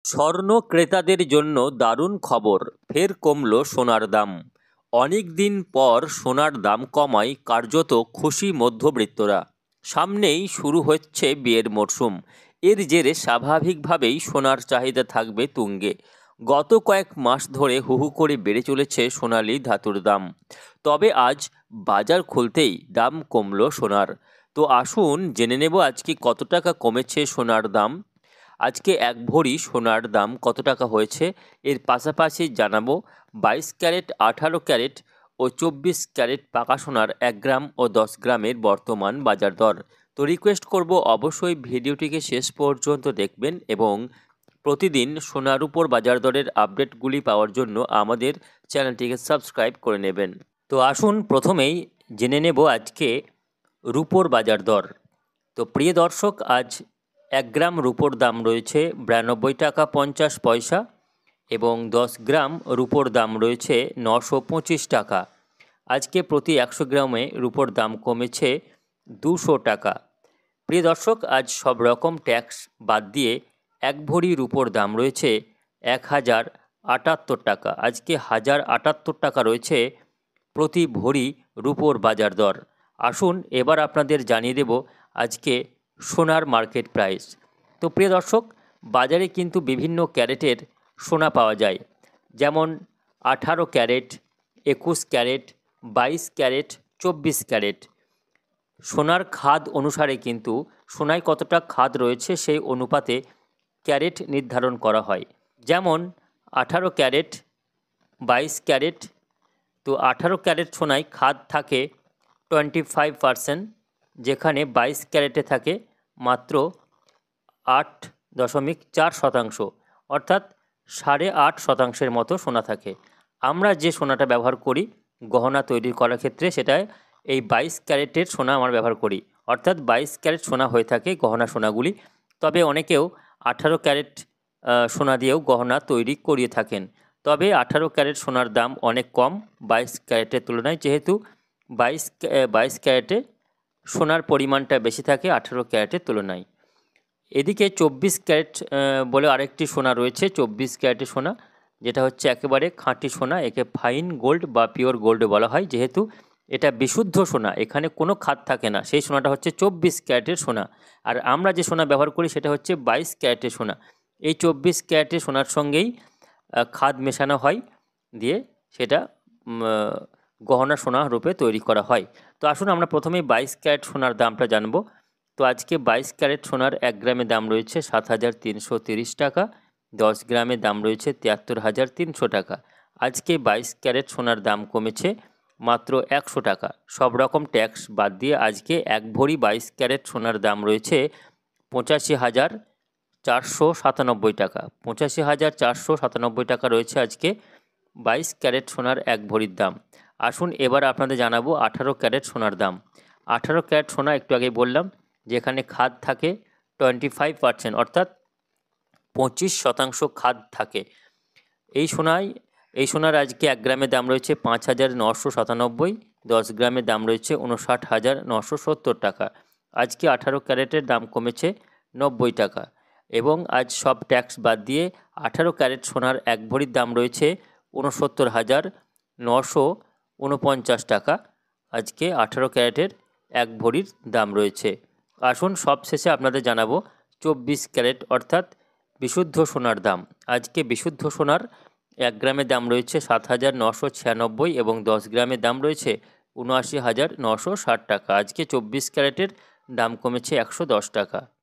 স্বর্ণ ক্রেতাদের জন্য দারুণ খবর, ফের কমল সোনার দাম। অনেক দিন পর সোনার দাম কমায় কার্যত খুশি মধ্যবিত্তরা। সামনেই শুরু হচ্ছে বিয়ের মরশুম। এর জেরে স্বাভাবিকভাবেই সোনার চাহিদা থাকবে তুঙ্গে। গত কয়েক মাস ধরে হু হু করে বেড়ে চলেছে সোনালি ধাতুর দাম। তবে আজ বাজার খুলতেই দাম কমল সোনার। তো আসুন জেনে নেব আজকে কত টাকা কমেছে সোনার দাম। আজকে এক ভরি সোনার দাম কত টাকা হয়েছে, এর পাশাপাশি জানাবো 22 ক্যারেট, 18 ক্যারেট ও 24 ক্যারেট পাকা সোনার 1 গ্রাম ও 10 গ্রামের বর্তমান বাজার দর। তো রিকোয়েস্ট করব অবশ্যই ভিডিওটিকে শেষ পর্যন্ত দেখবেন এবং প্রতিদিন সোনার উপর বাজার দরের আপডেটগুলি পাওয়ার জন্য আমাদের চ্যানেলটিকে সাবস্ক্রাইব করে নেবেন। তো আসুন প্রথমেই জেনে নেব আজকে রুপোর বাজার দর। তো প্রিয় দর্শক, আজ 1 গ্রাম রুপোর দাম রয়েছে 92 টাকা 50 পয়সা এবং 10 গ্রাম রুপোর দাম রয়েছে 925 টাকা। আজকে প্রতি 100 গ্রামে রুপোর দাম কমেছে 200 টাকা। প্রিয় দর্শক, আজ সব রকম ট্যাক্স বাদ দিয়ে এক ভরি রুপোর দাম রয়েছে 1078 টাকা। আজকে 1078 টাকা রয়েছে প্রতি ভরি রুপোর বাজার দর। আসুন এবার আপনাদের জানিয়ে দেব আজকে সোনার মার্কেট প্রাইস। তো প্রিয় দর্শক, বাজারে কিন্তু বিভিন্ন ক্যারেটের সোনা পাওয়া যায়, যেমন 18 ক্যারেট, 21 ক্যারেট, 22 ক্যারেট, 24 ক্যারেট। সোনার খাদ অনুসারে কিন্তু সোনায় কতটা খাদ রয়েছে সেই অনুপাতে ক্যারেট নির্ধারণ করা হয়। যেমন 18 ক্যারেট, 22 ক্যারেট। তো 18 ক্যারেট সোনায় খাদ থাকে 25%, যেখানে 22 ক্যারেটে থাকে মাত্র 8.4%, অর্থাৎ 8.5%-এর মতো সোনা থাকে। আমরা যে সোনাটা ব্যবহার করি গহনা তৈরি করার ক্ষেত্রে, সেটায় এই 22 ক্যারেটের সোনা আমরা ব্যবহার করি, অর্থাৎ 22 ক্যারেট সোনা হয়ে থাকে গহনা সোনাগুলি। তবে অনেকেও 18 ক্যারেট সোনা দিয়েও গহনা তৈরি করিয়ে থাকেন। তবে 18 ক্যারেট সোনার দাম অনেক কম 22 ক্যারেটের তুলনায়, যেহেতু 22 ক্যারেটে সোনার পরিমাণটা বেশি থাকে 18 ক্যারেটের তুলনায়। এদিকে 24 ক্যারেট বলে আরেকটি সোনা রয়েছে। 24 ক্যারেটের সোনা, যেটা হচ্ছে একেবারে খাঁটি সোনা, একে ফাইন গোল্ড বা পিওর গোল্ড বলা হয়। যেহেতু এটা বিশুদ্ধ সোনা, এখানে কোনো খাদ থাকে না, সেই সোনাটা হচ্ছে 24 ক্যারেটের সোনা। আর আমরা যে সোনা ব্যবহার করি সেটা হচ্ছে 22 ক্যারেটের সোনা। এই 24 ক্যারেটের সোনার সঙ্গেই খাদ মেশানো হয়, দিয়ে সেটা গহনা সোনা রূপে তৈরি করা হয়। তো আসুন আমরা প্রথমেই 22 ক্যারেট সোনার দামটা জানবো। তো আজকে 22 ক্যারেট সোনার 1 গ্রামের দাম রয়েছে 7,330 টাকা, 10 গ্রামের দাম রয়েছে 73,300 টাকা। আজকে 22 ক্যারেট সোনার দাম কমেছে মাত্র 100 টাকা। সব রকম ট্যাক্স বাদ দিয়ে আজকে এক ভরি 22 ক্যারেট সোনার দাম রয়েছে 85,497 টাকা। 85,497 টাকা রয়েছে আজকে 22 ক্যারেট সোনার এক ভরির দাম। আসুন এবার আপনাদের জানাবো 18 ক্যারেট সোনার দাম। 18 ক্যারেট সোনা একটু আগে বললাম যেখানে খাদ থাকে 25%, অর্থাৎ 25% খাদ থাকে। এই সোনার আজকে 1 গ্রামের দাম রয়েছে 5,997, 10 গ্রামের দাম রয়েছে 59,970 টাকা। আজকে 18 ক্যারেটের দাম কমেছে 90 টাকা এবং আজ সব ট্যাক্স বাদ দিয়ে 18 ক্যারেট সোনার এক ভরির দাম রয়েছে 69,949 টাকা। আজকে 18 ক্যারেটের এক ভরির দাম রয়েছে। আসুন সবশেষে আপনাদের জানাবো 24 ক্যারেট অর্থাৎ বিশুদ্ধ সোনার দাম। আজকে বিশুদ্ধ সোনার 1 গ্রামের দাম রয়েছে 7,996 এবং 10 গ্রামের দাম রয়েছে 79,960 টাকা। আজকে 24 ক্যারেটের দাম কমেছে 110 টাকা।